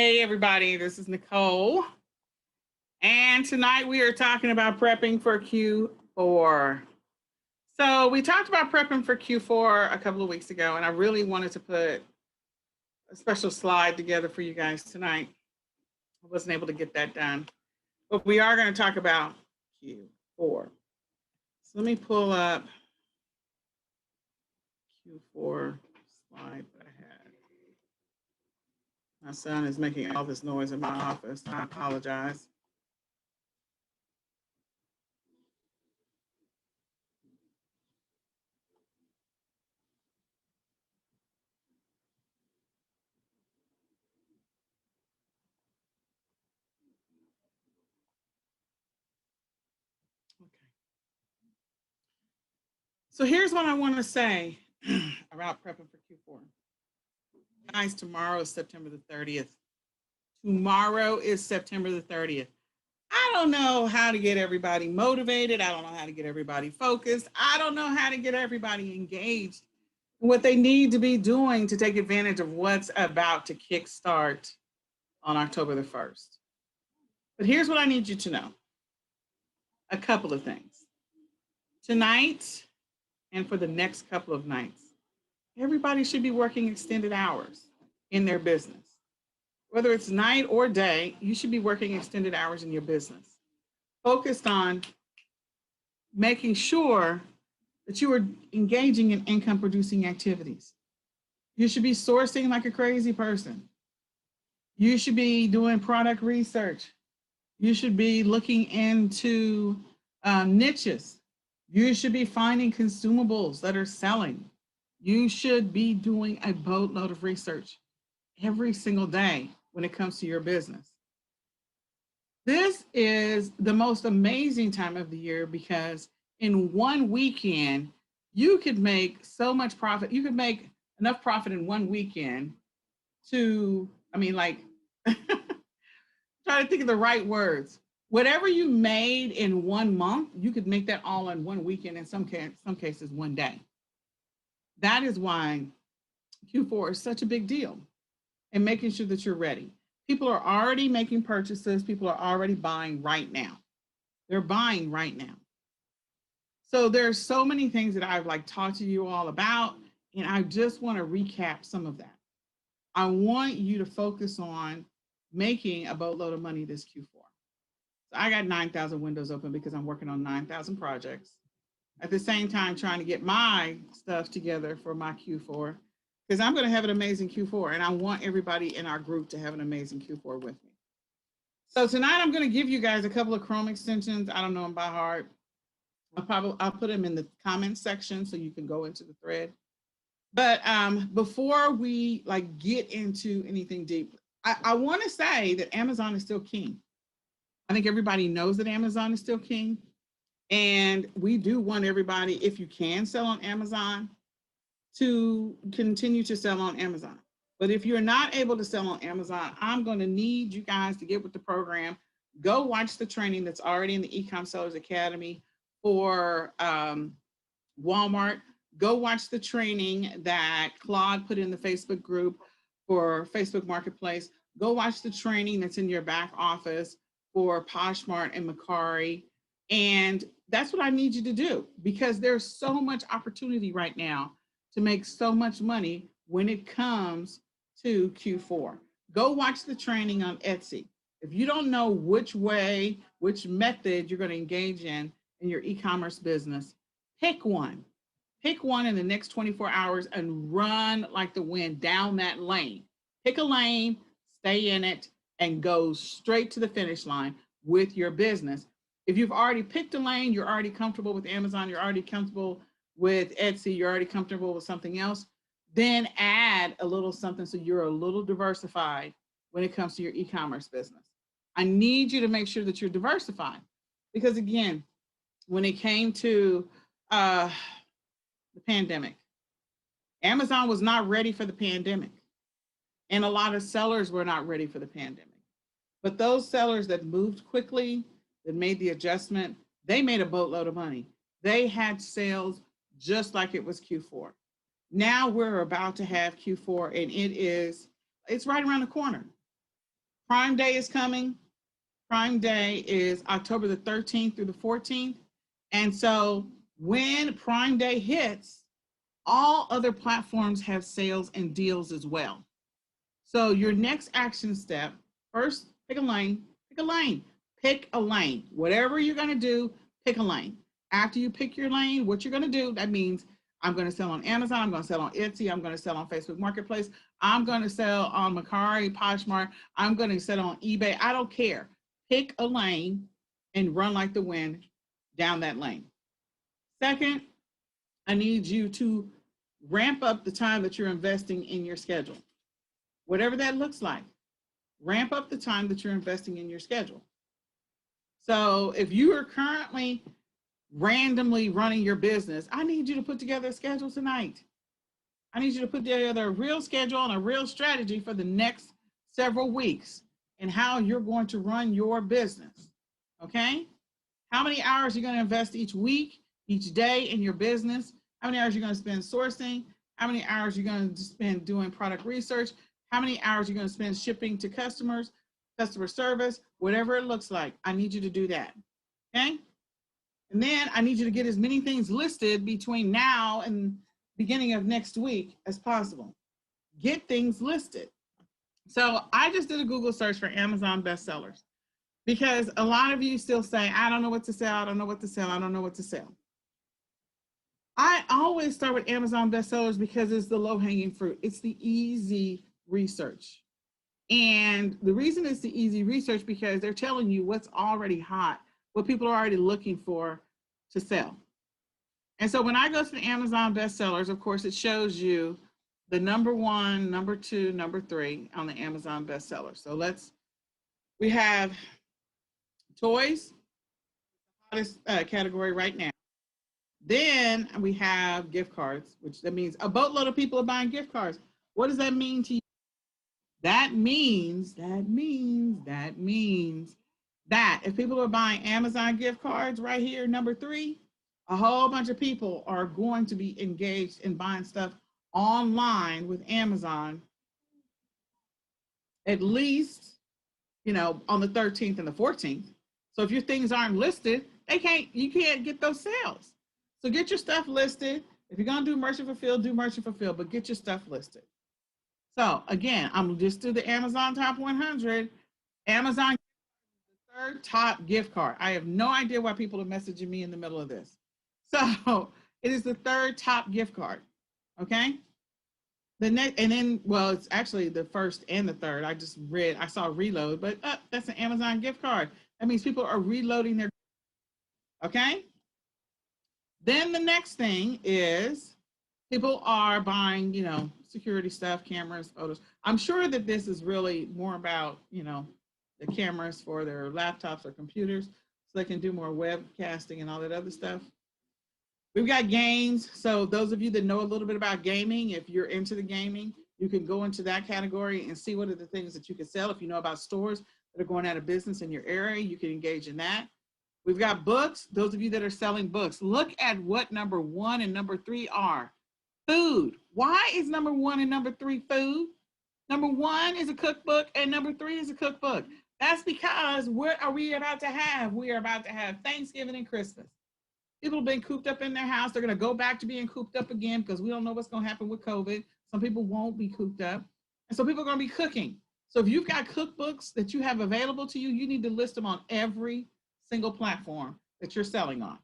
Hey everybody, this is Nicole. And tonight we are talking about prepping for Q4. So we talked about prepping for Q4 a couple of weeks ago, and I really wanted to put a special slide together for you guys tonight. I wasn't able to get that done, but we are going to talk about Q4. So let me pull up Q4 slide that I had. My son is making all this noise in my office. I apologize. Okay. So here's what I want to say about prepping for Q4. Guys, tomorrow is September the 30th. Tomorrow is September the 30th. I don't know how to get everybody motivated. I don't know how to get everybody focused. I don't know how to get everybody engaged in what they need to be doing to take advantage of what's about to kickstart on October the 1st. But here's what I need you to know. A couple of things. Tonight and for the next couple of nights, everybody should be working extended hours in their business. Whether it's night or day, you should be working extended hours in your business, focused on making sure that you are engaging in income producing activities. You should be sourcing like a crazy person. You should be doing product research. You should be looking into niches. You should be finding consumables that are selling. You should be doing a boatload of research every single day when it comes to your business. This is the most amazing time of the year because in one weekend, you could make so much profit. You could make enough profit in one weekend to, try to think of the right words. Whatever you made in 1 month, you could make that all in one weekend, in some cases, one day. That is why Q4 is such a big deal, and making sure that you're ready. People are already making purchases. People are already buying right now. They're buying right now. So there's so many things that I've talked to you all about, and I just want to recap some of that. I want you to focus on making a boatload of money this Q4. So I got 9,000 windows open because I'm working on 9,000 projects. At the same time, trying to get my stuff together for my Q4 because I'm going to have an amazing Q4, and I want everybody in our group to have an amazing Q4 with me. So tonight I'm going to give you guys a couple of Chrome extensions. I don't know them by heart. I'll put them in the comments section so you can go into the thread. But before we get into anything deep, I want to say that Amazon is still king. I think everybody knows that Amazon is still king. And we do want everybody, if you can sell on Amazon, to continue to sell on Amazon. But if you're not able to sell on Amazon, I'm going to need you guys to get with the program. Go watch the training that's already in the eCom Sellers Academy for Walmart. Go watch the training that Claude put in the Facebook group for Facebook Marketplace. Go watch the training that's in your back office for Poshmark and Mercari. And that's what I need you to do, because there's so much opportunity right now to make so much money when it comes to Q4. Go watch the training on Etsy. If you don't know which way, which method you're going to engage in your e-commerce business, pick one. Pick one in the next 24 hours and run like the wind down that lane. Pick a lane, stay in it, and go straight to the finish line with your business. If you've already picked a lane, you're already comfortable with Amazon, you're already comfortable with Etsy, you're already comfortable with something else, then add a little something so you're a little diversified when it comes to your e-commerce business. I need you to make sure that you're diversified because, again, when it came to the pandemic, Amazon was not ready for the pandemic, and a lot of sellers were not ready for the pandemic. But those sellers that moved quickly, that made the adjustment, they made a boatload of money. They had sales just like it was Q4. Now we're about to have Q4, and it's right around the corner. Prime Day is coming. Prime Day is October the 13th through the 14th. And so when Prime Day hits, all other platforms have sales and deals as well. So your next action step, first, pick a lane, pick a lane, pick a lane. Whatever you're going to do, pick a lane. After you pick your lane, what you're going to do, that means I'm going to sell on Amazon, I'm going to sell on Etsy, I'm going to sell on Facebook Marketplace, I'm going to sell on Mercari, Poshmark, I'm going to sell on eBay. I don't care. Pick a lane and run like the wind down that lane. Second, I need you to ramp up the time that you're investing in your schedule. Whatever that looks like, ramp up the time that you're investing in your schedule. So if you are currently randomly running your business, I need you to put together a schedule tonight. I need you to put together a real schedule and a real strategy for the next several weeks and how you're going to run your business. Okay? How many hours are you going to invest each week, each day in your business? How many hours are you going to spend sourcing? How many hours are you going to spend doing product research? How many hours are you going to spend shipping to customers, customer service, whatever it looks like? I need you to do that. Okay? And then I need you to get as many things listed between now and beginning of next week as possible. Get things listed. So I just did a Google search for Amazon bestsellers because a lot of you still say, I don't know what to sell, I don't know what to sell, I don't know what to sell. I always start with Amazon bestsellers because it's the low-hanging fruit. It's the easy research. And the reason it's the easy research because they're telling you what's already hot, what people are already looking for to sell. And so when I go to the Amazon bestsellers, of course, it shows you the number 1, number 2, number 3 on the Amazon bestsellers. So we have toys, hottest category right now. Then we have gift cards, which that means a boatload of people are buying gift cards. What does that mean to you? That means that if people are buying Amazon gift cards right here, number 3, a whole bunch of people are going to be engaged in buying stuff online with Amazon, at least, on the 13th and the 14th. So if your things aren't listed, you can't get those sales. So get your stuff listed. If you're going to do merchant fulfilled, do merchant fulfilled, but get your stuff listed. So again, I'm just through the Amazon top 100. Amazon, the 3rd top gift card. I have no idea why people are messaging me in the middle of this. So it is the 3rd top gift card. Okay. The next, and then, well, it's actually the 1st and the 3rd. I saw reload, but that's an Amazon gift card. That means people are reloading their. Okay. Then the next thing is people are buying, security stuff, cameras, photos. I'm sure that this is really more about, the cameras for their laptops or computers so they can do more webcasting and all that other stuff. We've got games. So those of you that know a little bit about gaming, if you're into the gaming, you can go into that category and see what are the things that you can sell. If you know about stores that are going out of business in your area, you can engage in that. We've got books. Those of you that are selling books, look at what number 1 and number 3 are. Food. Why is number 1 and number 3 food? Number 1 is a cookbook and number 3 is a cookbook. That's because what are we about to have? We are about to have Thanksgiving and Christmas. People have been cooped up in their house. They're going to go back to being cooped up again because we don't know what's going to happen with COVID. Some people won't be cooped up. And so people are going to be cooking. So if you've got cookbooks that you have available to you, you need to list them on every single platform that you're selling on.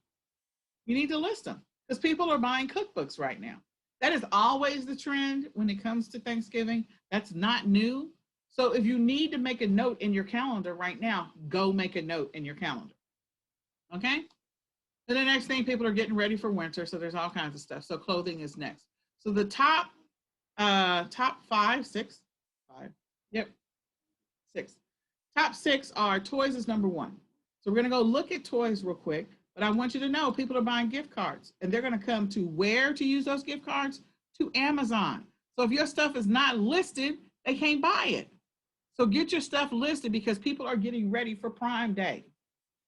You need to list them because people are buying cookbooks right now. That is always the trend when it comes to Thanksgiving. That's not new. So if you need to make a note in your calendar right now, go make a note in your calendar. Okay? And the next thing, people are getting ready for winter. So there's all kinds of stuff. So clothing is next. So the top 6. Top 6 are toys is number 1. So we're going to go look at toys real quick. But I want you to know people are buying gift cards and they're going to come to where to use those gift cards? To Amazon. So if your stuff is not listed, they can't buy it. So get your stuff listed because people are getting ready for Prime Day.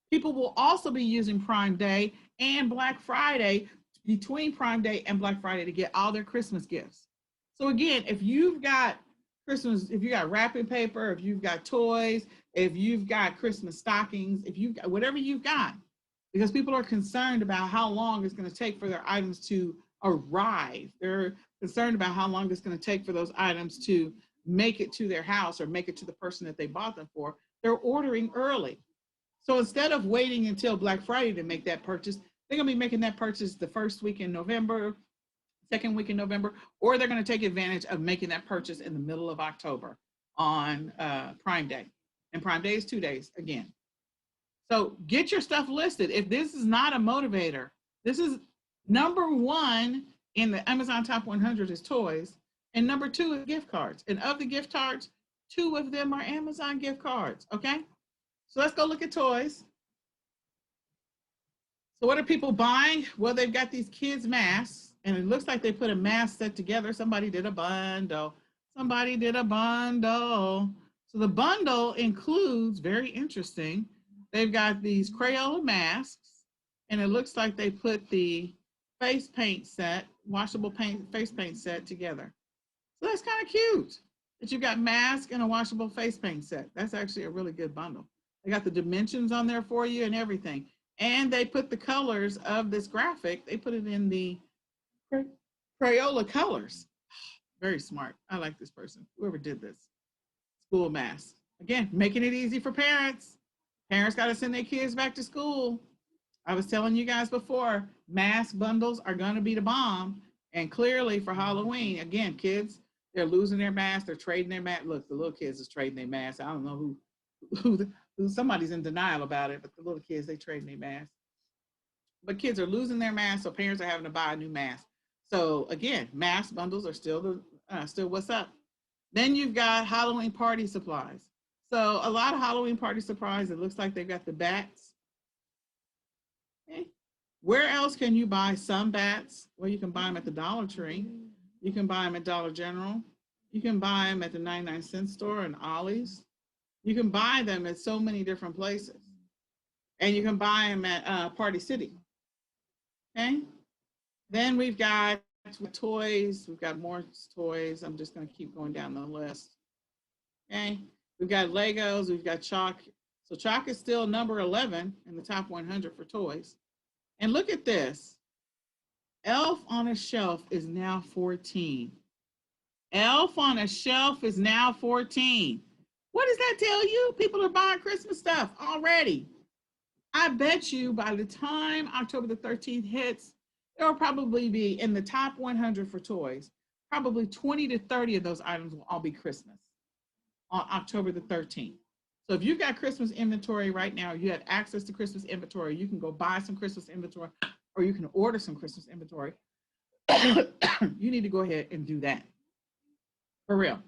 People will also be using Prime Day and Black Friday, between Prime Day and Black Friday, to get all their Christmas gifts. So again, if you've got Christmas, if you got wrapping paper, if you've got toys, if you've got Christmas stockings, if you've got whatever you've got, because people are concerned about how long it's going to take for their items to arrive. They're concerned about how long it's going to take for those items to make it to their house or make it to the person that they bought them for. They're ordering early. So instead of waiting until Black Friday to make that purchase, they're going to be making that purchase the first week in November, second week in November, or they're going to take advantage of making that purchase in the middle of October on Prime Day. And Prime Day is 2 days again. So get your stuff listed. If this is not a motivator, this is number one in the Amazon Top 100 is toys. And number two is gift cards. And of the gift cards, 2 of them are Amazon gift cards. Okay. So let's go look at toys. So what are people buying? Well, they've got these kids' masks, and it looks like they put a mask set together. Somebody did a bundle. Somebody did a bundle. So the bundle includes, very interesting, they've got these Crayola masks, and it looks like they put the face paint set, washable paint, face paint set together. So that's kind of cute that you've got mask and a washable face paint set. That's actually a really good bundle. They got the dimensions on there for you and everything. And they put the colors of this graphic, they put it in the Crayola colors. Very smart. I like this person, whoever did this. School masks. Again, making it easy for parents. Parents got to send their kids back to school. I was telling you guys before, mask bundles are going to be the bomb. And clearly for Halloween, again, kids, they're losing their masks. They're trading their masks. Look, the little kids is trading their masks. I don't know who somebody's in denial about it, but the little kids, they trading their masks. But kids are losing their masks, so parents are having to buy a new mask. So again, mask bundles are still what's up. Then you've got Halloween party supplies. So a lot of Halloween party supplies, it looks like they've got the bats. Okay. Where else can you buy some bats? Well, you can buy them at the Dollar Tree. You can buy them at Dollar General. You can buy them at the 99-cent store and Ollie's. You can buy them at so many different places. And you can buy them at Party City. Okay. Then we've got toys. We've got more toys. I'm just going to keep going down the list. Okay. We've got Legos. We've got chalk. So chalk is still number 11 in the top 100 for toys. And look at this. Elf on a Shelf is now 14. Elf on a Shelf is now 14. What does that tell you? People are buying Christmas stuff already. I bet you by the time October the 13th hits, there will probably be in the top 100 for toys, probably 20 to 30 of those items will all be Christmas on October the 13th. So if you've got Christmas inventory right now, you have access to Christmas inventory, you can go buy some Christmas inventory, or you can order some Christmas inventory. You need to go ahead and do that. For real.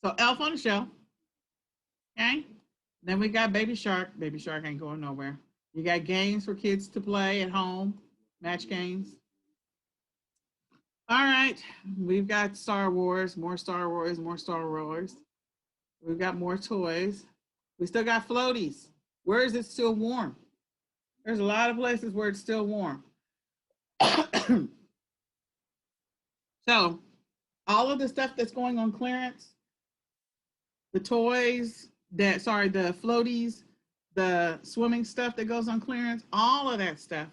So Elf on the Shelf. Okay. Then we got Baby Shark. Baby Shark ain't going nowhere. You got games for kids to play at home, match games. All right. We've got Star Wars, more Star Wars, more Star Wars. We've got more toys. We still got floaties. Where is it still warm? There's a lot of places where it's still warm. So all of the stuff that's going on clearance, the toys, the floaties, the swimming stuff that goes on clearance, all of that stuff,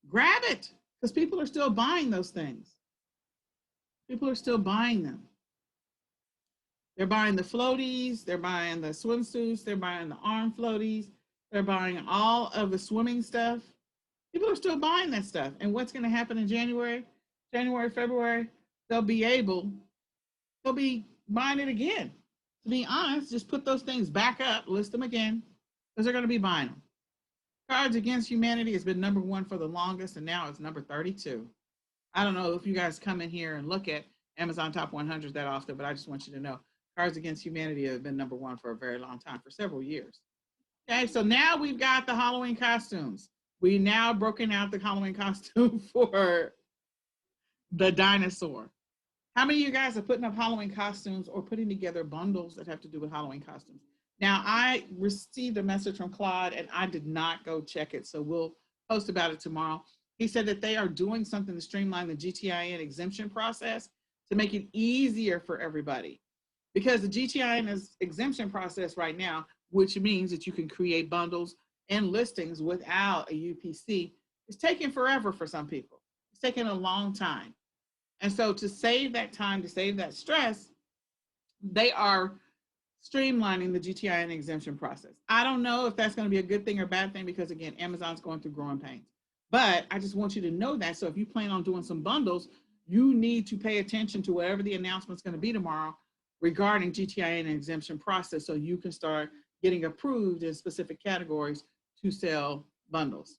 grab it because people are still buying those things. People are still buying them. They're buying the floaties, they're buying the swimsuits, they're buying the arm floaties, they're buying all of the swimming stuff. People are still buying that stuff. And what's going to happen in January, February, they'll be buying it again. To be honest, just put those things back up, list them again, because they're going to be buying them. Cards Against Humanity has been number 1 for the longest, and now it's number 32. I don't know if you guys come in here and look at Amazon Top 100 that often, but I just want you to know Cards Against Humanity have been number 1 for a very long time, for several years. Okay, so now we've got the Halloween costumes. We now broken out the Halloween costume for the dinosaur. How many of you guys are putting up Halloween costumes or putting together bundles that have to do with Halloween costumes? Now, I received a message from Claude and I did not go check it, so we'll post about it tomorrow. He said that they are doing something to streamline the GTIN exemption process to make it easier for everybody. because the GTIN is exemption process right now, which means that you can create bundles and listings without a UPC. It's taking forever for some people. It's taking a long time. And so to save that time, to save that stress, they are streamlining the GTIN exemption process. I don't know if that's going to be a good thing or bad thing because, again, Amazon's going through growing pains. But I just want you to know that. So if you plan on doing some bundles, you need to pay attention to whatever the announcement's going to be tomorrow regarding GTIN exemption process so you can start getting approved in specific categories to sell bundles.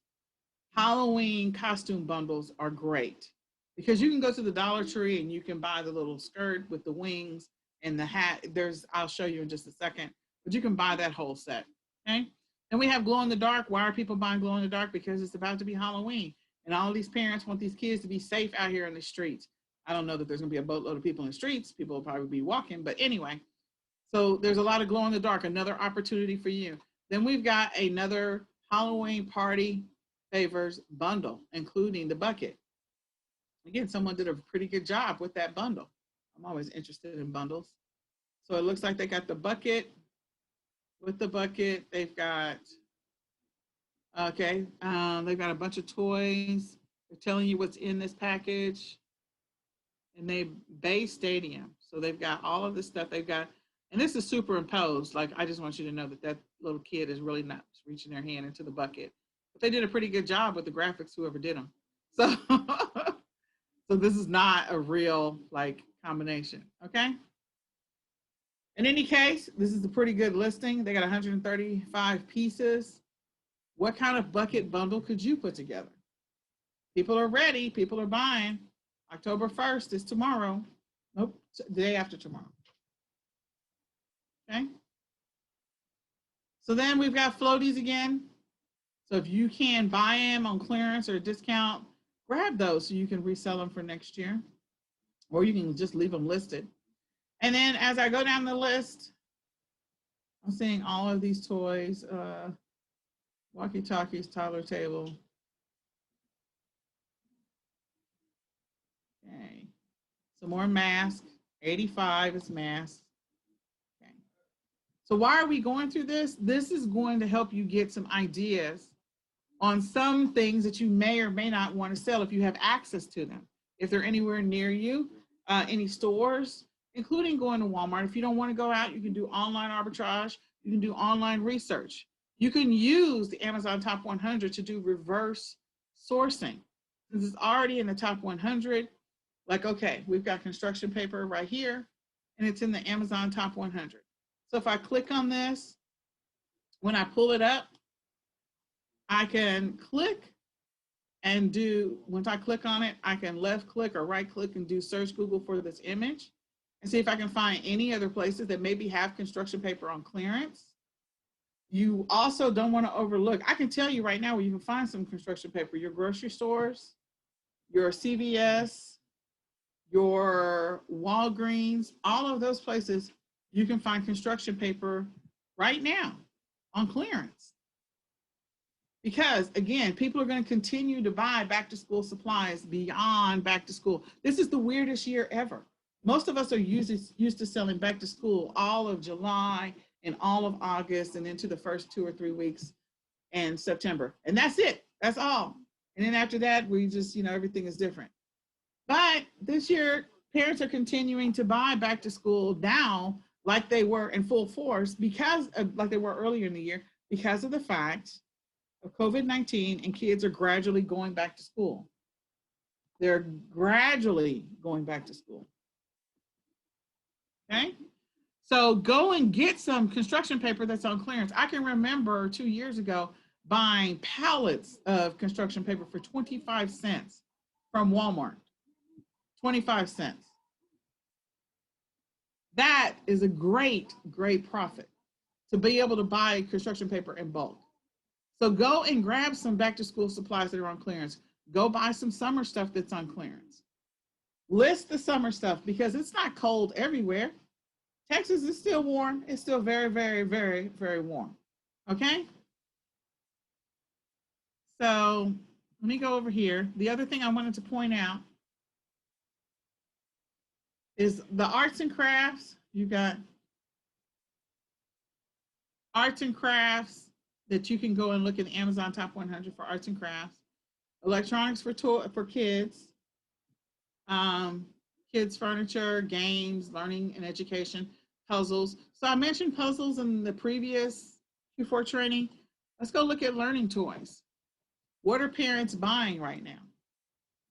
Halloween costume bundles are great because you can go to the Dollar Tree and you can buy the little skirt with the wings and the hat. I'll show you in just a second, but you can buy that whole set. Okay. And we have glow in the dark. Why are people buying glow in the dark? Because it's about to be Halloween and all these parents want these kids to be safe out here in the streets. I don't know that there's going to be a boatload of people in the streets. People will probably be walking, but anyway, so there's a lot of glow in the dark, another opportunity for you. Then we've got another Halloween party favors bundle, including the bucket. Again, someone did a pretty good job with that bundle. I'm always interested in bundles. So it looks like they got the bucket. With the bucket, they've got, they've got a bunch of toys. They're telling you what's in this package. And they Bay Stadium. So they've got all of this stuff. They've got, and this is superimposed. Like, I just want you to know that that little kid is really not reaching their hand into the bucket. But they did a pretty good job with the graphics, whoever did them. So, so this is not a real like combination, okay? In any case, this is a pretty good listing. They got 135 pieces. What kind of bucket bundle could you put together? People are ready. People are buying. October 1st is tomorrow. Nope, the day after tomorrow. Okay. So then we've got floaties again. So if you can buy them on clearance or discount, grab those so you can resell them for next year, or you can just leave them listed. And then as I go down the list, I'm seeing all of these toys, walkie-talkies, toddler table. Okay. Some more masks. 85 is masks. Okay. So why are we going through this? This is going to help you get some ideas on some things that you may or may not want to sell if you have access to them. If they're anywhere near you, any stores, including going to Walmart. If you don't want to go out, you can do online arbitrage. You can do online research. You can use the Amazon Top 100 to do reverse sourcing. Since it's already in the Top 100, like, okay, we've got construction paper right here, and it's in the Amazon Top 100. So if I click on this, when I pull it up, I can click and do, once I click on it, I can left click or right click and do search Google for this image and see if I can find any other places that maybe have construction paper on clearance. You also don't want to overlook, I can tell you right now where you can find some construction paper, your grocery stores, your CVS, your Walgreens, all of those places, you can find construction paper right now on clearance. Because again, people are going to continue to buy back to school supplies beyond back to school. This is the weirdest year ever. Most of us are used to selling back to school all of July and all of August and into the first 2 or 3 weeks in September. And that's it. That's all. And then after that, we just, everything is different. But this year, parents are continuing to buy back to school now like they were in full force because of, like they were earlier in the year, because of the fact of COVID-19 and kids are gradually going back to school. They're gradually going back to school. Okay? So go and get some construction paper that's on clearance. I can remember 2 years ago buying pallets of construction paper for 25 cents from Walmart. 25 cents. That is a great, great profit to be able to buy construction paper in bulk. So go and grab some back to school supplies that are on clearance. Go buy some summer stuff that's on clearance. List the summer stuff because it's not cold everywhere. Texas is still warm. It's still very, very, very, very warm. Okay? So let me go over here. The other thing I wanted to point out is the arts and crafts. You got arts and crafts that you can go and look at the Amazon Top 100 for arts and crafts. Electronics for kids, um, kids furniture, games, learning and education, puzzles. So I mentioned puzzles in the previous Q4 training. Let's go look at learning toys. What are parents buying right now?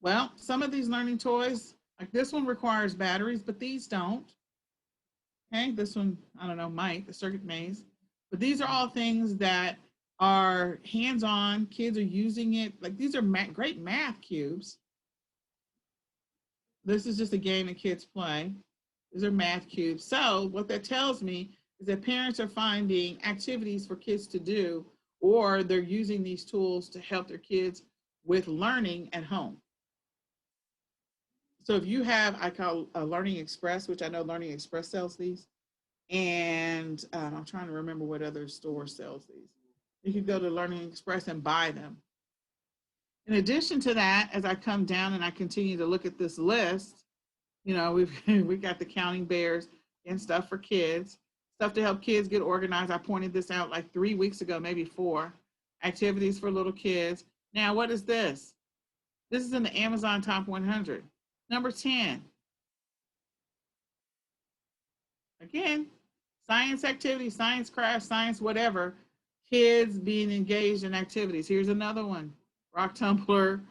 Well, some of these learning toys, like this one requires batteries, but these don't. Okay, this one, I don't know, might, the circuit maze. But these are all things that are hands-on. Kids are using it. Like these are great math cubes. This is just a game that kids play. These are math cubes. So what that tells me is that parents are finding activities for kids to do, or they're using these tools to help their kids with learning at home. So if you have, I call a Learning Express, which I know Learning Express sells these, and I'm trying to remember what other store sells these. You can go to Learning Express and buy them. In addition to that, as I come down and I continue to look at this list, you know, we've got the counting bears and stuff for kids, stuff to help kids get organized. I pointed this out like 3 weeks ago, maybe 4. Activities for little kids. Now, what is this? This is in the Amazon Top 100. Number 10. Again, science activities, science crafts, science whatever, kids being engaged in activities. Here's another one, rock tumbler.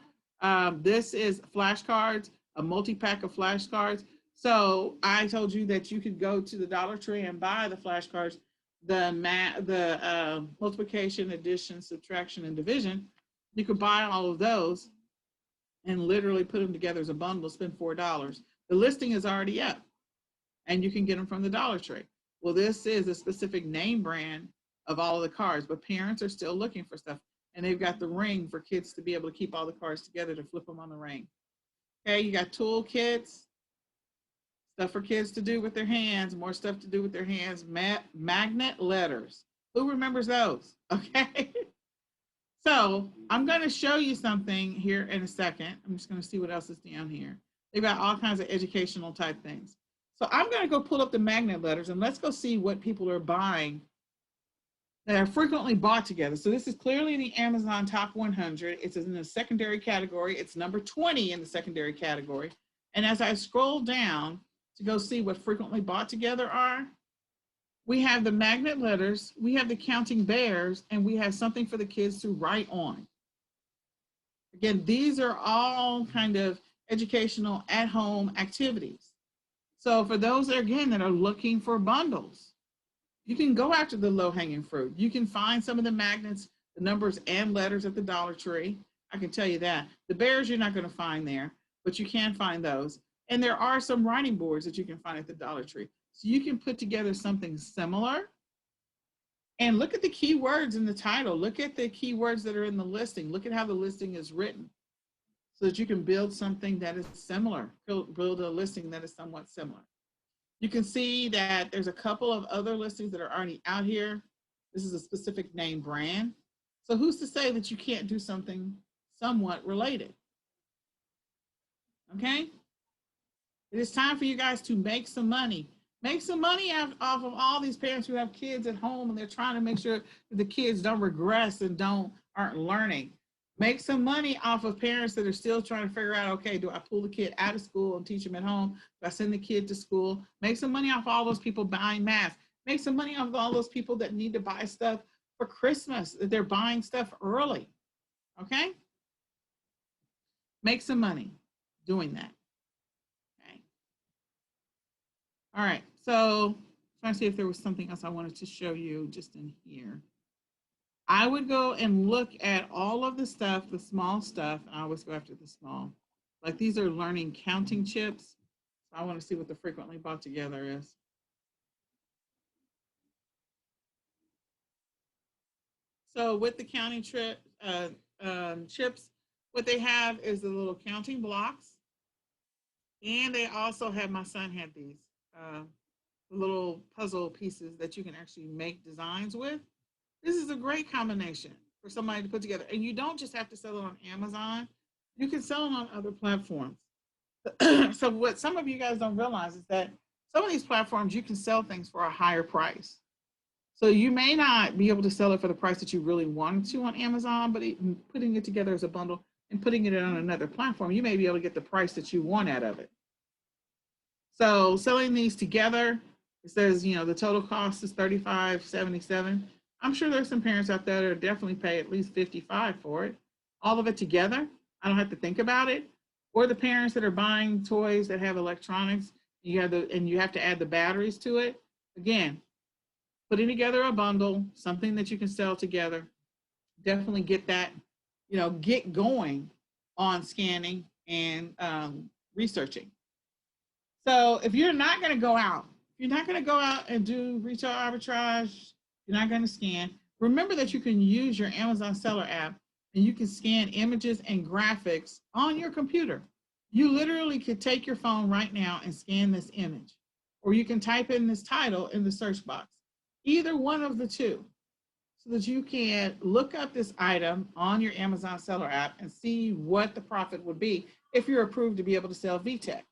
This is flashcards, a multi-pack of flashcards. So I told you that you could go to the Dollar Tree and buy the flashcards, the multiplication, addition, subtraction, and division. You could buy all of those and literally put them together as a bundle, spend $4. The listing is already up and you can get them from the Dollar Tree. Well, this is a specific name brand of all of the cards, but parents are still looking for stuff. And they've got the ring for kids to be able to keep all the cards together to flip them on the ring. Okay, you got tool kits, stuff for kids to do with their hands, more stuff to do with their hands, magnet letters. Who remembers those? Okay. So I'm going to show you something here in a second. I'm just going to see what else is down here. They've got all kinds of educational type things. So I'm going to go pull up the magnet letters and let's go see what people are buying that are frequently bought together. So this is clearly the Amazon Top 100. It's in the secondary category. It's number 20 in the secondary category. And as I scroll down to go see what frequently bought together are, we have the magnet letters, we have the counting bears, and we have something for the kids to write on. Again, these are all kind of educational at-home activities. So for those, again, that are looking for bundles, you can go after the low-hanging fruit. You can find some of the magnets, the numbers and letters at the Dollar Tree. I can tell you that. The bears you're not going to find there, but you can find those. And there are some writing boards that you can find at the Dollar Tree. So you can put together something similar. And look at the keywords in the title. Look at the keywords that are in the listing. Look at how the listing is written so that you can build something that is similar, build a listing that is somewhat similar. You can see that there's a couple of other listings that are already out here. This is a specific name brand. So who's to say that you can't do something somewhat related? Okay? It is time for you guys to make some money. Make some money off of all these parents who have kids at home and they're trying to make sure that the kids don't regress and aren't learning. Make some money off of parents that are still trying to figure out, okay, do I pull the kid out of school and teach them at home? Do I send the kid to school? Make some money off all those people buying masks. Make some money off all those people that need to buy stuff for Christmas, that they're buying stuff early. Okay? Make some money doing that. Okay. All right. So trying to see if there was something else I wanted to show you just in here. I would go and look at all of the stuff, the small stuff. I always go after the small. Like these are learning counting chips. So I want to see what the frequently bought together is. So with the counting chips, what they have is the little counting blocks. And they also have, my son had these little puzzle pieces that you can actually make designs with. This is a great combination for somebody to put together. And you don't just have to sell it on Amazon. You can sell it on other platforms. So what some of you guys don't realize is that some of these platforms, you can sell things for a higher price. So you may not be able to sell it for the price that you really wanted to on Amazon, but putting it together as a bundle and putting it on another platform, you may be able to get the price that you want out of it. So selling these together, it says, you know, the total cost is $35.77. I'm sure there's some parents out there that are definitely pay at least $55 for it. All of it together, I don't have to think about it. Or the parents that are buying toys that have electronics, you have to add the batteries to it. Again, putting together a bundle, something that you can sell together, definitely get that, you know, get going on scanning and researching. So if you're not going to go out, and do retail arbitrage, you're not going to scan, remember that you can use your Amazon Seller app and you can scan images and graphics on your computer. You literally could take your phone right now and scan this image, or you can type in this title in the search box, either one of the two, so that you can look up this item on your Amazon Seller app and see what the profit would be if you're approved to be able to sell VTech.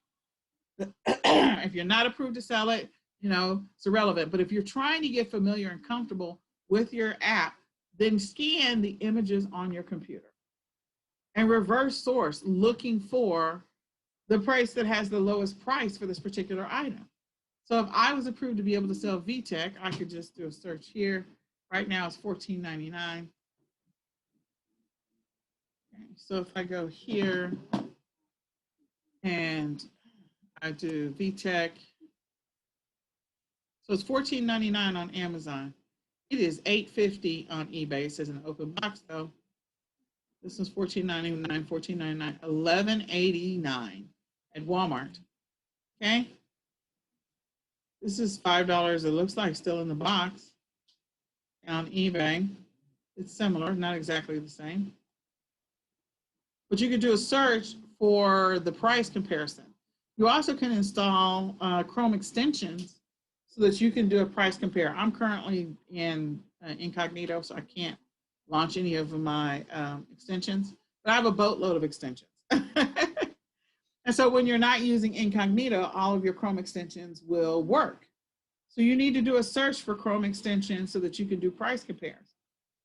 If you're not approved to sell it, you know, it's irrelevant. But if you're trying to get familiar and comfortable with your app, then scan the images on your computer and reverse source, looking for the price that has the lowest price for this particular item. So if I was approved to be able to sell VTech, I could just do a search here. Right now it's $14.99. Okay, so if I go here and I do VTech, so it's $14.99 on Amazon. It is $8.50 on eBay. It says an open box though. This is $14.99, $14.99, $11.89 at Walmart. Okay. This is $5. It looks like still in the box. On eBay, it's similar, not exactly the same. But you can do a search for the price comparison. You also can install Chrome extensions so that you can do a price compare. I'm currently in incognito, so I can't launch any of my extensions, but I have a boatload of extensions. And so when you're not using incognito, all of your Chrome extensions will work. So you need to do a search for Chrome extensions so that you can do price compares.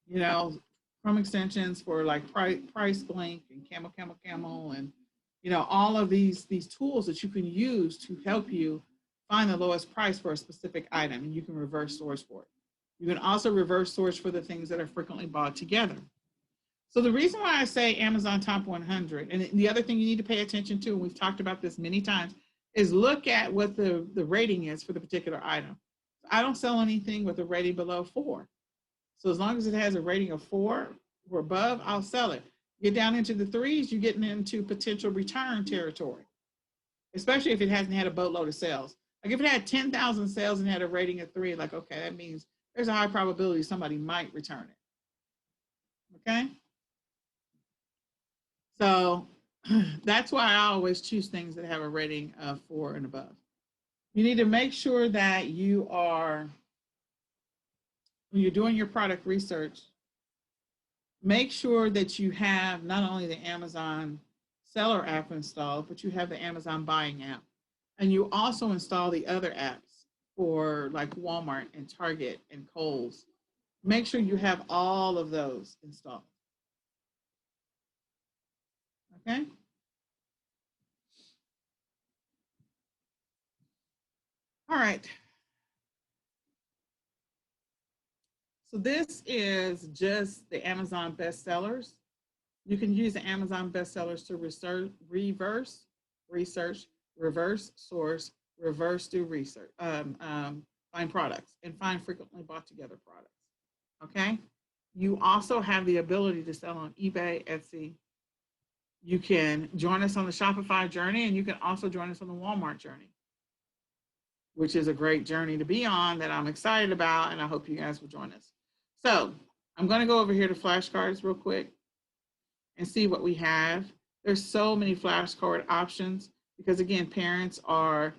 You know, Chrome extensions for like price blink and camel, and you know, all of these tools that you can use to help you find the lowest price for a specific item, and you can reverse source for it. You can also reverse source for the things that are frequently bought together. So the reason why I say Amazon Top 100, and the other thing you need to pay attention to, and we've talked about this many times, is look at what the rating is for the particular item. I don't sell anything with a rating below 4. So as long as it has a rating of 4 or above, I'll sell it. Get down into the 3s, you're getting into potential return territory, especially if it hasn't had a boatload of sales. Like if it had 10,000 sales and had a rating of 3, like, okay, that means there's a high probability somebody might return it. Okay? So that's why I always choose things that have a rating of 4 and above. You need to make sure that you are, when you're doing your product research, make sure that you have not only the Amazon Seller app installed, but you have the Amazon Buying app. And you also install the other apps for like Walmart and Target and Kohl's. Make sure you have all of those installed. Okay? All right. So this is just the Amazon bestsellers. You can use the Amazon bestsellers to reverse research, reverse source, reverse do research, find products, and find frequently bought together products. Okay. You also have the ability to sell on eBay, Etsy. You can join us on the Shopify journey, and you can also join us on the Walmart journey, which is a great journey to be on that I'm excited about, and I hope you guys will join us. So I'm going to go over here to flashcards real quick and see what we have. There's so many flashcard options because, again, parents are,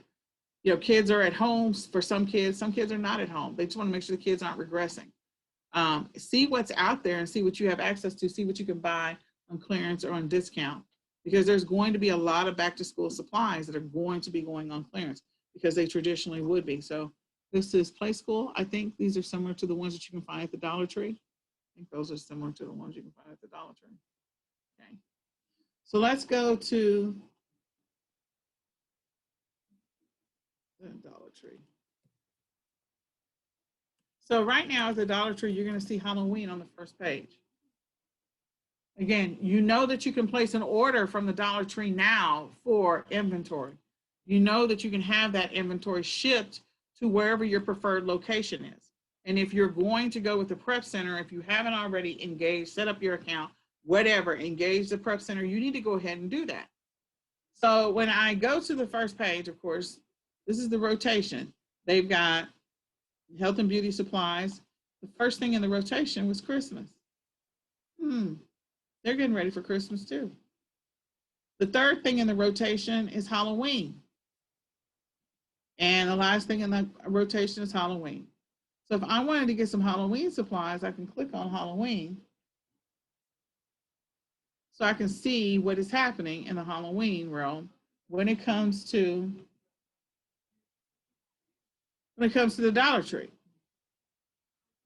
you know, kids are at home for some kids are not at home. They just want to make sure the kids aren't regressing. See what's out there and see what you have access to, see what you can buy on clearance or on discount, because there's going to be a lot of back to school supplies that are going to be going on clearance because they traditionally would be. So this is Play School. I think these are similar to the ones that you can find at the Dollar Tree. I think those are similar to the ones you can find at the Dollar Tree. Okay. So let's go to the Dollar Tree. So right now at the Dollar Tree, you're going to see Halloween on the first page. Again, you know that you can place an order from the Dollar Tree now for inventory. You know that you can have that inventory shipped to wherever your preferred location is. And if you're going to go with the Prep Center, if you haven't already engaged, set up your account, whatever, engage the Prep Center, you need to go ahead and do that. So when I go to the first page, of course, this is the rotation. They've got health and beauty supplies. The first thing in the rotation was Christmas. They're getting ready for Christmas too. The third thing in the rotation is Halloween. And the last thing in the rotation is Halloween. So if I wanted to get some Halloween supplies, I can click on Halloween. So I can see what is happening in the Halloween realm when it comes to the Dollar Tree.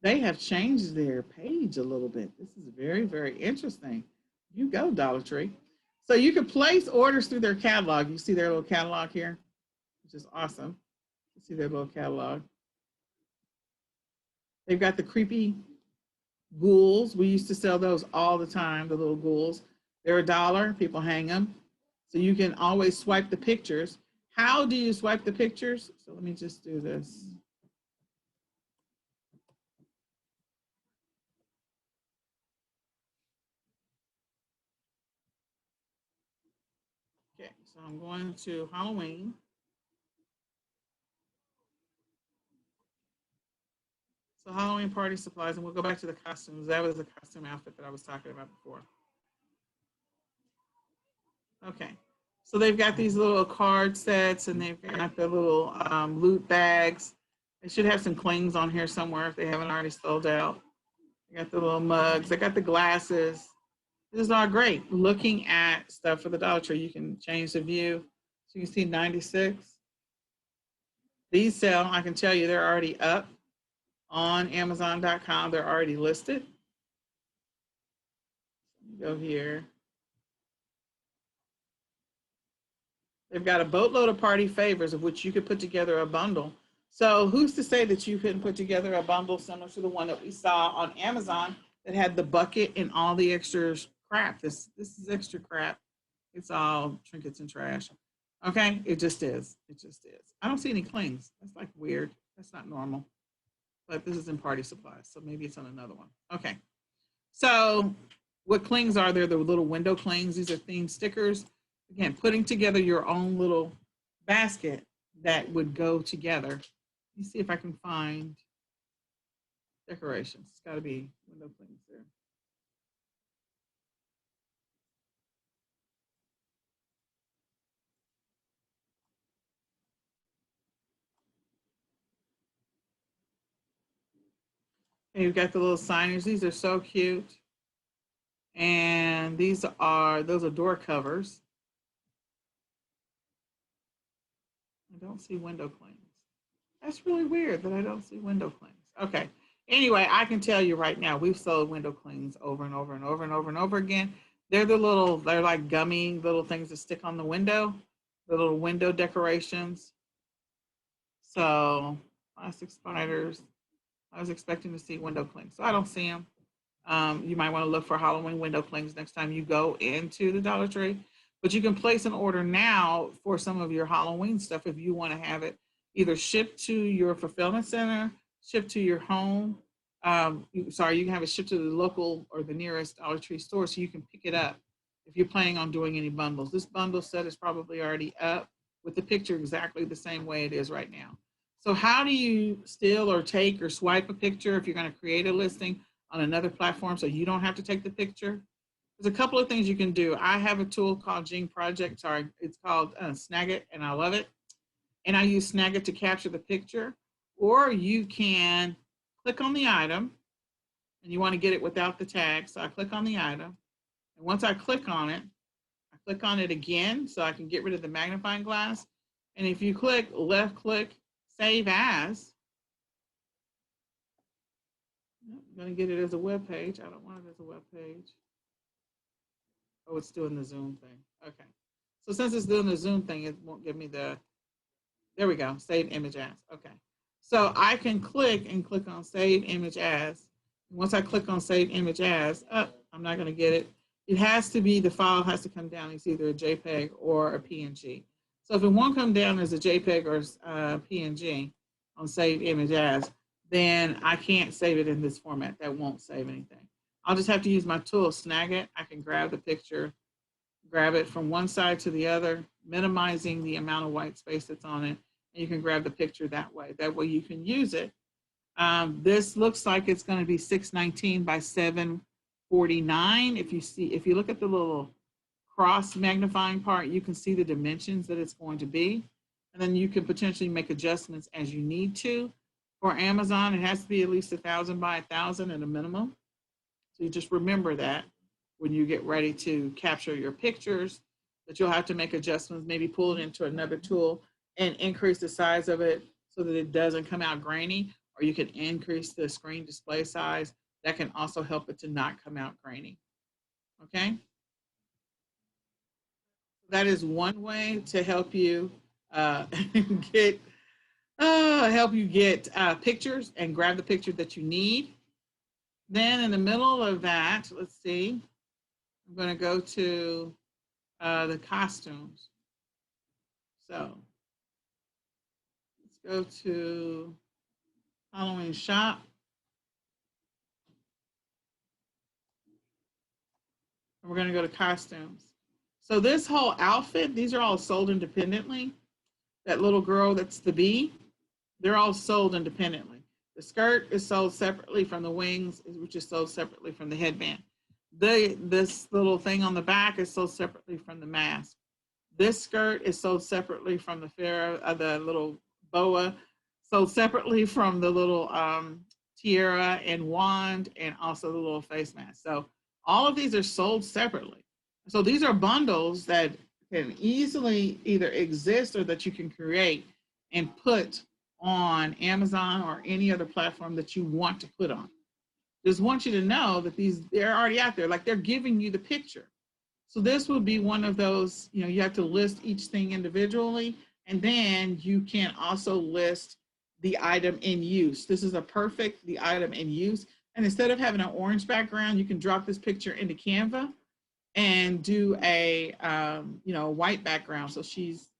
They have changed their page a little bit. This is very, very interesting. You go, Dollar Tree. So you can place orders through their catalog. You see their little catalog here, which is awesome. You see their little catalog. They've got the creepy ghouls. We used to sell those all the time, the little ghouls. They're $1. People hang them. So you can always swipe the pictures. How do you swipe the pictures? So let me just do this. Okay, so I'm going to Halloween. So Halloween party supplies, and we'll go back to the costumes. That was the costume outfit that I was talking about before. Okay, so they've got these little card sets, and they've got the little loot bags. They should have some clings on here somewhere if they haven't already sold out. They got the little mugs. They got the glasses. This is all great. Looking at stuff for the Dollar Tree, you can change the view. So you can see 96. These sell, I can tell you, they're already up on Amazon.com. They're already listed. Go here. They've got a boatload of party favors of which you could put together a bundle. So who's to say that you couldn't put together a bundle similar to the one that we saw on Amazon that had the bucket and all the extra crap? This is extra crap. It's all trinkets and trash. Okay, it just is. It just is. I don't see any clings. That's like weird. That's not normal. But this is in party supplies, so maybe it's on another one. Okay. So what clings are there? The little window clings. These are themed stickers. Again, putting together your own little basket that would go together. Let me see if I can find decorations. It's got to be window clings there. And you've got the little signage. These are so cute. And those are door covers. I don't see window clings. That's really weird that I don't see window clings. Okay. Anyway, I can tell you right now, we've sold window clings over and over and over and over and over again. They're like gummy little things that stick on the window, the little window decorations. So plastic spiders. I was expecting to see window clings, so I don't see them. You might want to look for Halloween window clings next time you go into the Dollar Tree. But you can place an order now for some of your Halloween stuff if you want to have it either shipped to your fulfillment center, shipped to your home. You can have it shipped to the local or the nearest Dollar Tree store so you can pick it up if you're planning on doing any bundles. This bundle set is probably already up with the picture exactly the same way it is right now. So how do you steal or take or swipe a picture if you're going to create a listing on another platform so you don't have to take the picture? There's a couple of things you can do. I have a tool called Gene Project. Sorry, it's called Snagit, and I love it. And I use Snagit to capture the picture. Or you can click on the item, and you want to get it without the tag. So I click on the item. And once I click on it again so I can get rid of the magnifying glass. And if you click left click, save as, I'm going to get it as a web page. I don't want it as a web page. Oh, it's doing the Zoom thing. Okay. So since it's doing the Zoom thing, it won't give me the, there we go, save image as. Okay. So I can click on save image as. Once I click on save image as, I'm not going to get it. It has to be, the file has to come down. It's either a JPEG or a PNG. So if it won't come down as a JPEG or a PNG on save image as, then I can't save it in this format. That won't save anything. I'll just have to use my tool, snag it. I can grab the picture, grab it from one side to the other, minimizing the amount of white space that's on it. And you can grab the picture that way. That way you can use it. This looks like it's going to be 619 by 749. If you look at the little cross magnifying part, you can see the dimensions that it's going to be. And then you can potentially make adjustments as you need to. For Amazon, it has to be at least 1,000 by 1,000 at a minimum. So you just remember that when you get ready to capture your pictures, that you'll have to make adjustments, maybe pull it into another tool and increase the size of it so that it doesn't come out grainy, or you can increase the screen display size. That can also help it to not come out grainy. Okay? That is one way to help you get pictures and grab the picture that you need. Then in the middle of that, let's see, I'm going to go to the costumes. So let's go to Halloween shop. And we're going to go to costumes. So this whole outfit, these are all sold independently. That little girl that's the bee, they're all sold independently. The skirt is sold separately from the wings, which is sold separately from the headband. This little thing on the back is sold separately from the mask. This skirt is sold separately from the little boa, sold separately from the little tiara and wand, and also the little face mask. So all of these are sold separately. So these are bundles that can easily either exist or that you can create and put on Amazon or any other platform that you want to put on. Just want you to know that they're already out there, like they're giving you the picture. So this would be one of those, you have to list each thing individually, and then you can also list the item in use. This is the item in use. And instead of having an orange background, you can drop this picture into Canva and do a white background. So she's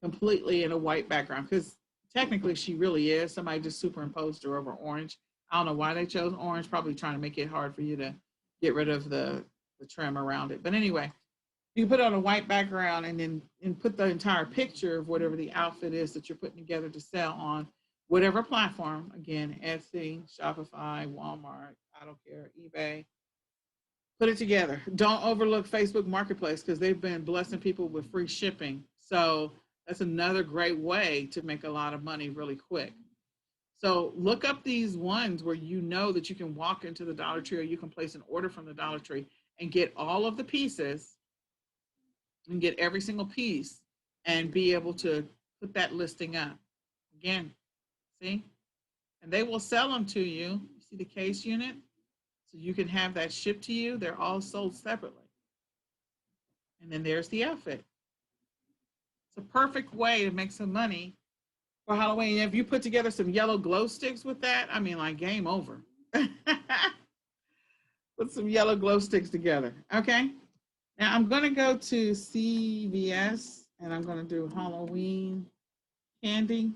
completely in a white background, because technically she really is. Somebody just superimposed her over orange. I don't know why they chose orange, probably trying to make it hard for you to get rid of the trim around it. But anyway, you put on a white background and then put the entire picture of whatever the outfit is that you're putting together to sell on whatever platform. Again, Etsy, Shopify, Walmart, I don't care, eBay. Put it together. Don't overlook Facebook Marketplace, because they've been blessing people with free shipping. So that's another great way to make a lot of money really quick. So look up these ones where you know that you can walk into the Dollar Tree, or you can place an order from the Dollar Tree and get all of the pieces and get every single piece and be able to put that listing up. Again, see? And they will sell them to you. You see the case unit? So you can have that shipped to you. They're all sold separately. And then there's the outfit. It's a perfect way to make some money for Halloween. If you put together some yellow glow sticks with that, I mean, like, game over. Put some yellow glow sticks together. Okay. Now I'm going to go to CVS and I'm going to do Halloween candy.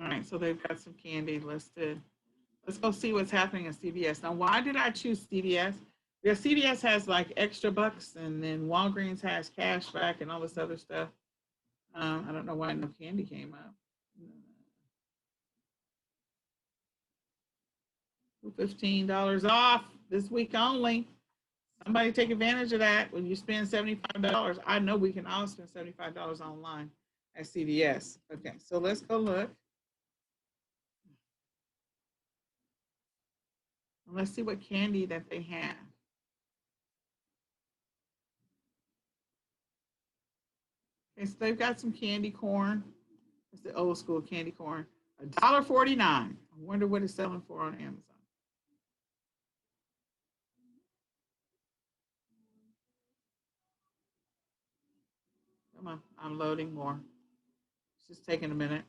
All right, so they've got some candy listed. Let's go see what's happening at CVS. Now, why did I choose CVS? Because CVS has like extra bucks, and then Walgreens has cash back and all this other stuff. I don't know why no candy came up. $15 off this week only. Somebody take advantage of that. When you spend $75, I know we can all spend $75 online at CVS. Okay, so let's go look. Let's see what candy that they have. Okay, so they've got some candy corn. It's the old school candy corn. $1.49. I wonder what it's selling for on Amazon. Come on, I'm loading more. It's just taking a minute.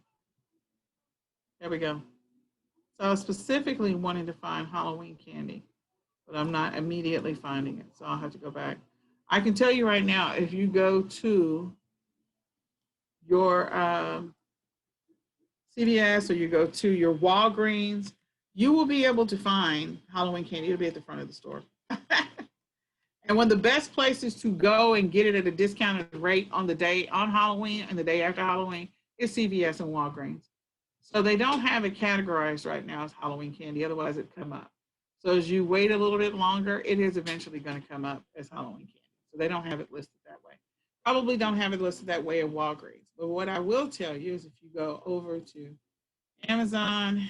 There we go. So I was specifically wanting to find Halloween candy, but I'm not immediately finding it. So I'll have to go back. I can tell you right now, if you go to your CVS or you go to your Walgreens, you will be able to find Halloween candy. It'll be at the front of the store. And one of the best places to go and get it at a discounted rate on the day on Halloween and the day after Halloween is CVS and Walgreens. So they don't have it categorized right now as Halloween candy, otherwise it'd come up. So as you wait a little bit longer, it is eventually going to come up as Halloween candy. So they don't have it listed that way. Probably don't have it listed that way at Walgreens. But what I will tell you is if you go over to Amazon,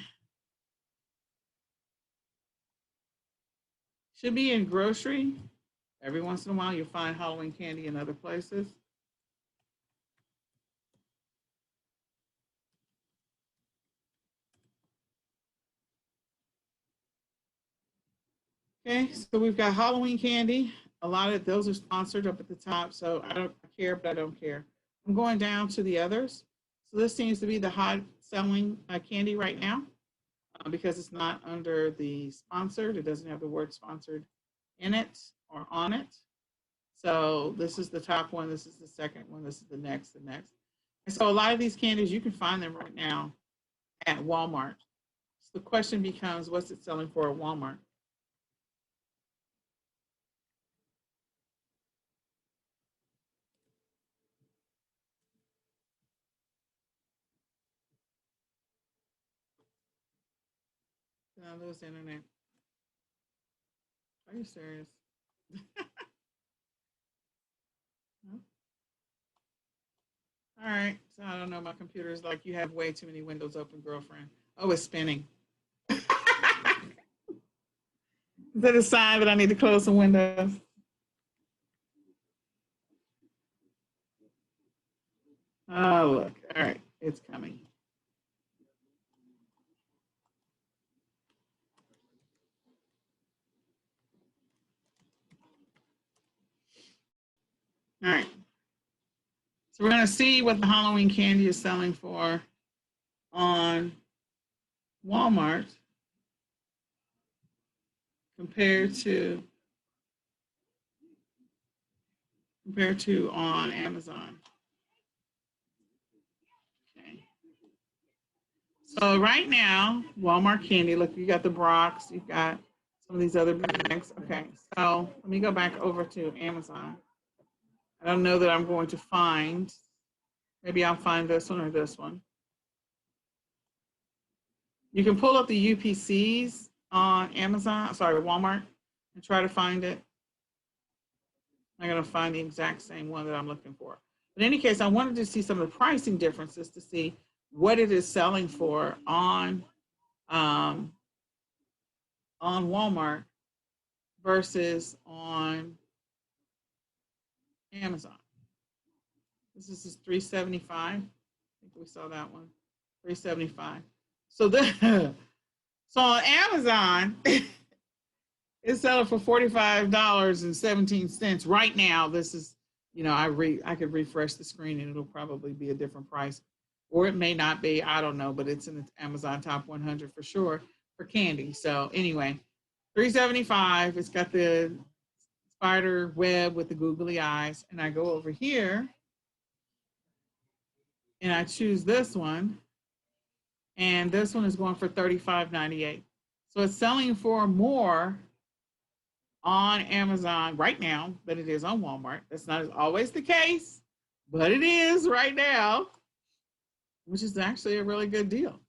should be in grocery. Every once in a while, you'll find Halloween candy in other places. Okay, so we've got Halloween candy. A lot of those are sponsored up at the top, so I don't care, but I don't care. I'm going down to the others. So this seems to be the hot selling candy right now because it's not under the sponsored. It doesn't have the word sponsored in it or on it. So this is the top one. This is the second one. This is the next. And so a lot of these candies, you can find them right now at Walmart. So the question becomes, what's it selling for at Walmart? Did I lose the internet? Are you serious? No? All right. So I don't know. My computer is like, you have way too many windows open, girlfriend. Oh, it's spinning. Is that a sign that I need to close some windows? Oh, look. All right. It's coming. All right. So we're going to see what the Halloween candy is selling for on Walmart compared to on Amazon. Okay. So right now, Walmart candy, look, you got the Brocs, you've got some of these other bags. Okay, so let me go back over to Amazon. I don't know that I'm going to find, maybe I'll find this one or this one. You can pull up the UPCs on Amazon, sorry, Walmart, and try to find it. I'm going to find the exact same one that I'm looking for. But in any case, I wanted to see some of the pricing differences to see what it is selling for on Walmart versus on Amazon. This is $3.75. I think we saw that one. $3.75. So so on Amazon, it's selling for $45.17 right now. This is, you know, I could refresh the screen and it'll probably be a different price, or it may not be. I don't know, but it's in the Amazon top 100 for sure for candy. So anyway, $3.75. It's got the spider web with the googly eyes, and I go over here and I choose this one, and this one is going for $35.98. So it's selling for more on Amazon right now than it is on Walmart. That's not always the case, but it is right now, which is actually a really good deal.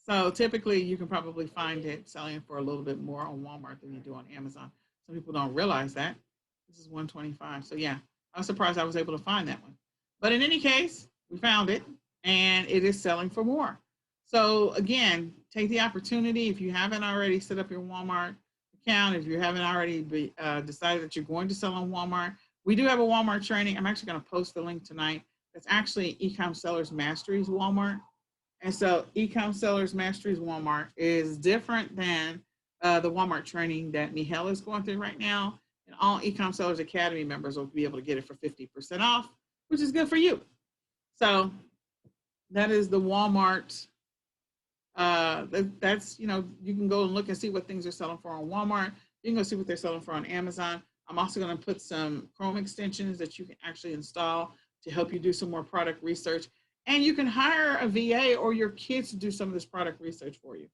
So typically you can probably find it selling for a little bit more on Walmart than you do on Amazon. Some people don't realize that. This is $125. So yeah, I was surprised I was able to find that one. But in any case, we found it and it is selling for more. So again, take the opportunity, if you haven't already set up your Walmart account, if you haven't already decided that you're going to sell on Walmart, we do have a Walmart training. I'm actually going to post the link tonight. That's actually eCom Sellers Masteries Walmart. And so eCom Sellers Masteries Walmart is different than the Walmart training that Michelle is going through right now. And all eCom Sellers Academy members will be able to get it for 50% off, which is good for you. So that is the Walmart. That's, you know, you can go and look and see what things are selling for on Walmart. You can go see what they're selling for on Amazon. I'm also going to put some Chrome extensions that you can actually install to help you do some more product research. And you can hire a VA or your kids to do some of this product research for you.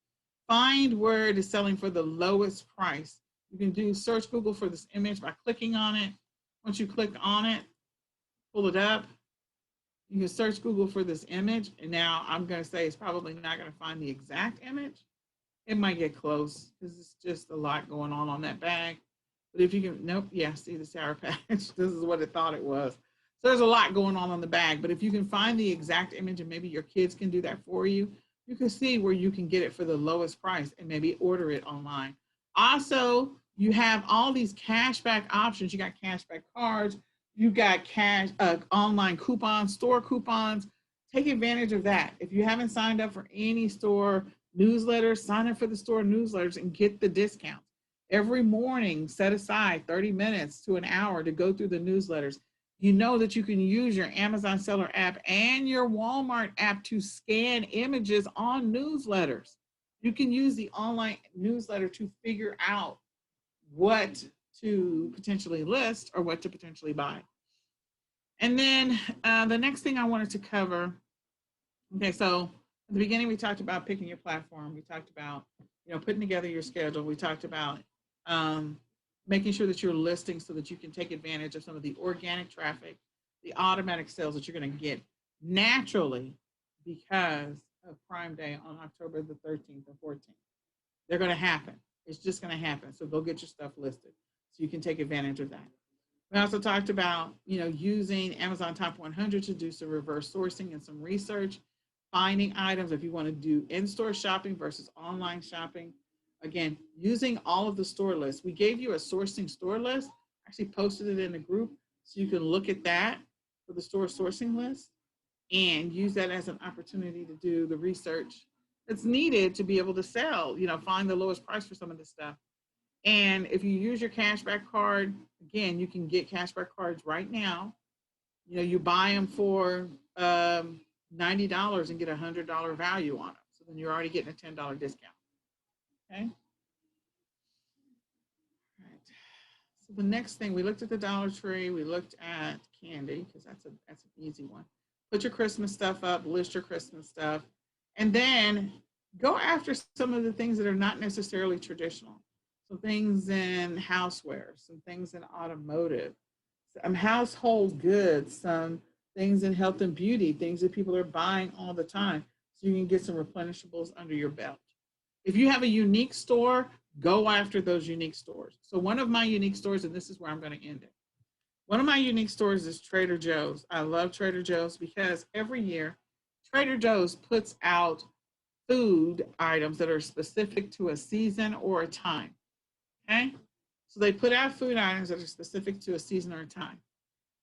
Find where it is selling for the lowest price. You can do search Google for this image by clicking on it. Once you click on it, pull it up. You can search Google for this image. And now I'm going to say it's probably not going to find the exact image. It might get close because it's just a lot going on that bag. But if you can, nope, yeah, see the Sour Patch. This is what it thought it was. So there's a lot going on the bag. But if you can find the exact image and maybe your kids can do that for you, you can see where you can get it for the lowest price and maybe order it online. Also, you have all these cashback options. You got cashback cards. You got cash, online coupons, store coupons. Take advantage of that. If you haven't signed up for any store newsletters, sign up for the store newsletters and get the discounts. Every morning, set aside 30 minutes to an hour to go through the newsletters. You know that you can use your Amazon Seller app and your Walmart app to scan images on newsletters. You can use the online newsletter to figure out what to potentially list or what to potentially buy. And then the next thing I wanted to cover, okay, so at the beginning we talked about picking your platform. We talked about, you know, putting together your schedule. We talked about making sure that you're listing so that you can take advantage of some of the organic traffic, the automatic sales that you're going to get naturally because of Prime Day on October the 13th or 14th. They're going to happen. It's just going to happen. So go get your stuff listed so you can take advantage of that. We also talked about, you know, using Amazon Top 100 to do some reverse sourcing and some research, finding items if you want to do in-store shopping versus online shopping. Again, using all of the store lists. We gave you a sourcing store list. I actually posted it in the group so you can look at that for the store sourcing list and use that as an opportunity to do the research that's needed to be able to sell, you know, find the lowest price for some of this stuff. And if you use your cashback card, again, you can get cashback cards right now. You know, you buy them for $90 and get a $100 value on them. So then you're already getting a $10 discount. Okay. All right. So the next thing, we looked at the Dollar Tree. We looked at candy because that's an easy one. Put your Christmas stuff up, list your Christmas stuff, and then go after some of the things that are not necessarily traditional. So things in houseware, some things in automotive, some household goods, some things in health and beauty, things that people are buying all the time. So you can get some replenishables under your belt. If you have a unique store, go after those unique stores. So one of my unique stores, and this is where I'm going to end it. One of my unique stores is Trader Joe's. I love Trader Joe's because every year Trader Joe's puts out food items that are specific to a season or a time. Okay? So they put out food items that are specific to a season or a time.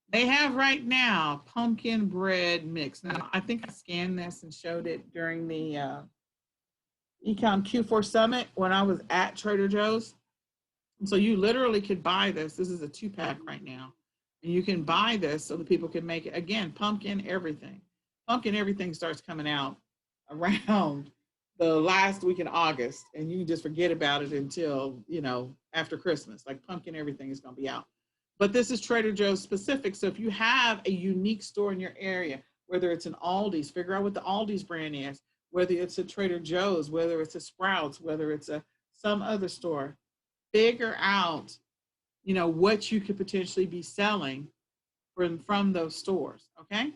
They have right now pumpkin bread mix. Now, I think I scanned this and showed it during the eCom Q4 Summit when I was at Trader Joe's. So you literally could buy this. This is a 2-pack right now. And you can buy this so that people can make it. Again, pumpkin everything. Pumpkin everything starts coming out around the last week in August. And you can just forget about it until, you know, after Christmas. Like pumpkin everything is going to be out. But this is Trader Joe's specific. So if you have a unique store in your area, whether it's an Aldi's, figure out what the Aldi's brand is, whether it's a Trader Joe's, whether it's a Sprouts, whether it's some other store, figure out, you know, what you could potentially be selling from those stores, okay?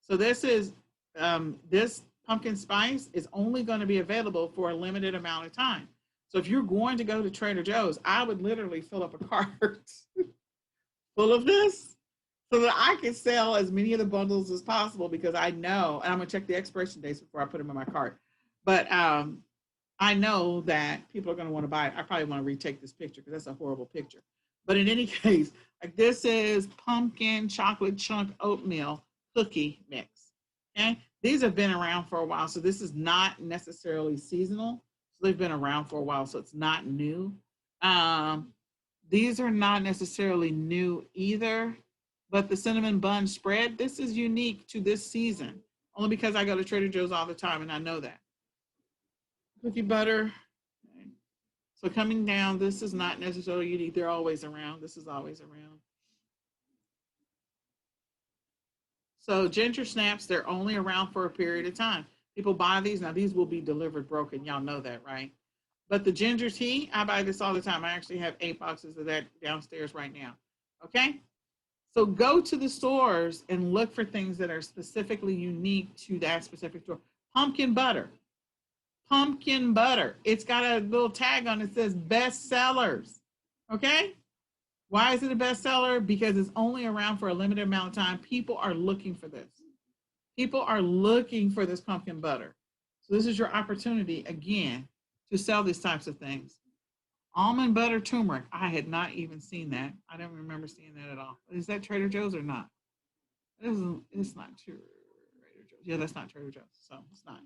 So this is, this pumpkin spice is only going to be available for a limited amount of time. So if you're going to go to Trader Joe's, I would literally fill up a cart full of this so that I can sell as many of the bundles as possible because I know, and I'm going to check the expiration dates before I put them in my cart. But I know that people are going to want to buy it. I probably want to retake this picture because that's a horrible picture. But in any case, like this is pumpkin chocolate chunk oatmeal cookie mix. Okay. These have been around for a while. So this is not necessarily seasonal. So they've been around for a while. So it's not new. Um, these are not necessarily new either. But the cinnamon bun spread, this is unique to this season. Only because I go to Trader Joe's all the time and I know that. Cookie butter. Okay. So coming down, this is not necessarily unique. They're always around. This is always around. So ginger snaps, they're only around for a period of time. People buy these. Now these will be delivered broken. Y'all know that, right? But the ginger tea, I buy this all the time. I actually have 8 boxes of that downstairs right now. Okay? So go to the stores and look for things that are specifically unique to that specific store. Pumpkin butter. Pumpkin butter. It's got a little tag on it that says best sellers. Okay? Why is it a bestseller? Because it's only around for a limited amount of time. People are looking for this. People are looking for this pumpkin butter. So this is your opportunity again to sell these types of things. Almond butter turmeric. I had not even seen that. I don't remember seeing that at all. Is that Trader Joe's or not? It's not Trader Joe's. Yeah, that's not Trader Joe's. So it's not.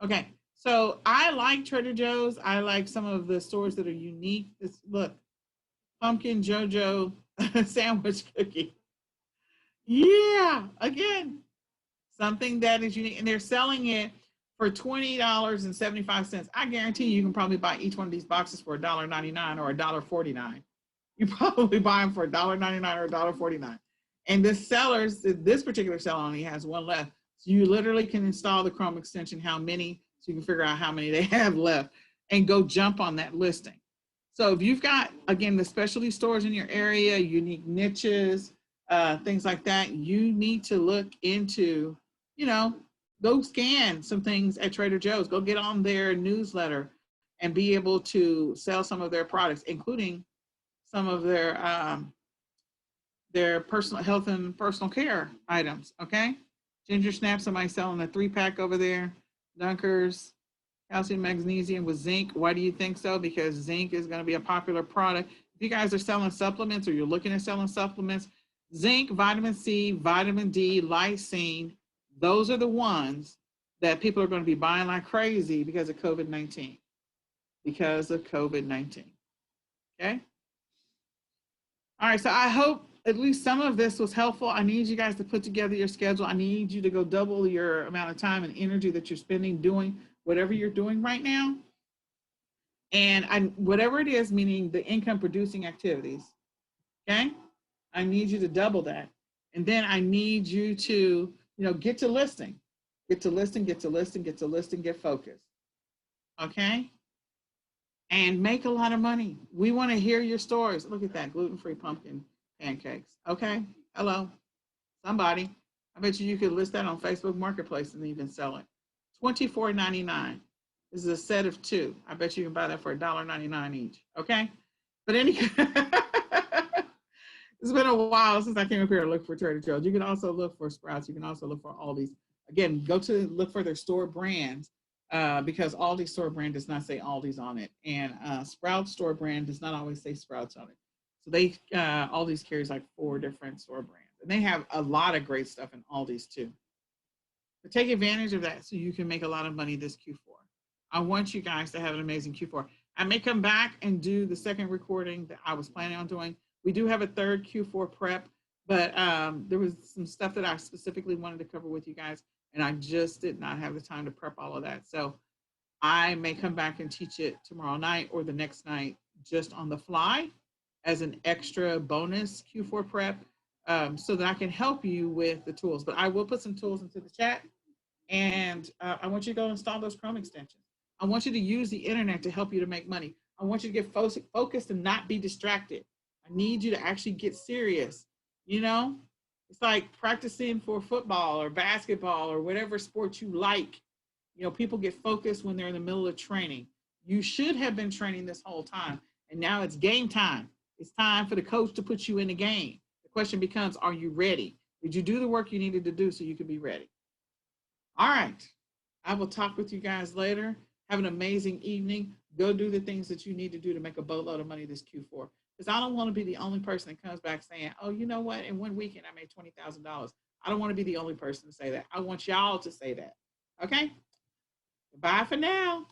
Okay. So I like Trader Joe's. I like some of the stores that are unique. Look, pumpkin JoJo sandwich cookie. Yeah, again, something that is unique. And they're selling it for $20.75. I guarantee you can probably buy each one of these boxes for $1.99 or $1.49. You probably buy them for $1.99 or $1.49. And this particular seller only has one left. So you literally can install the Chrome extension, how many, so you can figure out how many they have left and go jump on that listing. So if you've got, again, the specialty stores in your area, unique niches, things like that, you need to look into, go scan some things at Trader Joe's, go get on their newsletter and be able to sell some of their products, including some of their personal health and personal care items, okay? Ginger Snap, somebody selling a 3-pack over there. Dunkers, calcium, magnesium with zinc. Why do you think so? Because zinc is going to be a popular product. If you guys are selling supplements or you're looking at selling supplements, zinc, vitamin C, vitamin D, lysine, those are the ones that people are going to be buying like crazy because of COVID-19. Because of COVID-19. Okay? All right, so I hope at least some of this was helpful. I need you guys to put together your schedule. I need you to go double your amount of time and energy that you're spending doing whatever you're doing right now. And whatever it is, meaning the income producing activities, okay? I need you to double that. And then I need you to, get to listing. Get to listing, get to listing, get to listing, get focused. Okay? And make a lot of money. We want to hear your stories. Look at that, gluten-free pumpkin pancakes. Okay? Hello? Somebody. I bet you could list that on Facebook Marketplace and even sell it. $24.99. This is a set of 2. I bet you can buy that for $1.99 each. Okay? But it's been a while since I came up here to look for Trader Joe's. You can also look for Sprouts. You can also look for Aldi's. Again, go to look for their store brands because Aldi's store brand does not say Aldi's on it. And Sprouts store brand does not always say Sprouts on it. So Aldi's carries like 4 different store brands. And they have a lot of great stuff in Aldi's too. But take advantage of that so you can make a lot of money this Q4. I want you guys to have an amazing Q4. I may come back and do the second recording that I was planning on doing. We do have a third Q4 prep, but there was some stuff that I specifically wanted to cover with you guys, and I just did not have the time to prep all of that. So I may come back and teach it tomorrow night or the next night just on the fly as an extra bonus Q4 prep so that I can help you with the tools. But I will put some tools into the chat, and I want you to go install those Chrome extensions. I want you to use the internet to help you to make money. I want you to get focused and not be distracted. I need you to actually get serious. It's like practicing for football or basketball or whatever sport you like. People get focused when they're in the middle of training. You should have been training this whole time, and now it's game time. It's time for the coach to put you in the game. The question becomes, are you ready? Did you do the work you needed to do so you could be ready? All right. I will talk with you guys later. Have an amazing evening. Go do the things that you need to do to make a boatload of money this Q4. Because I don't want to be the only person that comes back saying, oh, you know what? In one weekend, I made $20,000. I don't want to be the only person to say that. I want y'all to say that. Okay? Bye for now.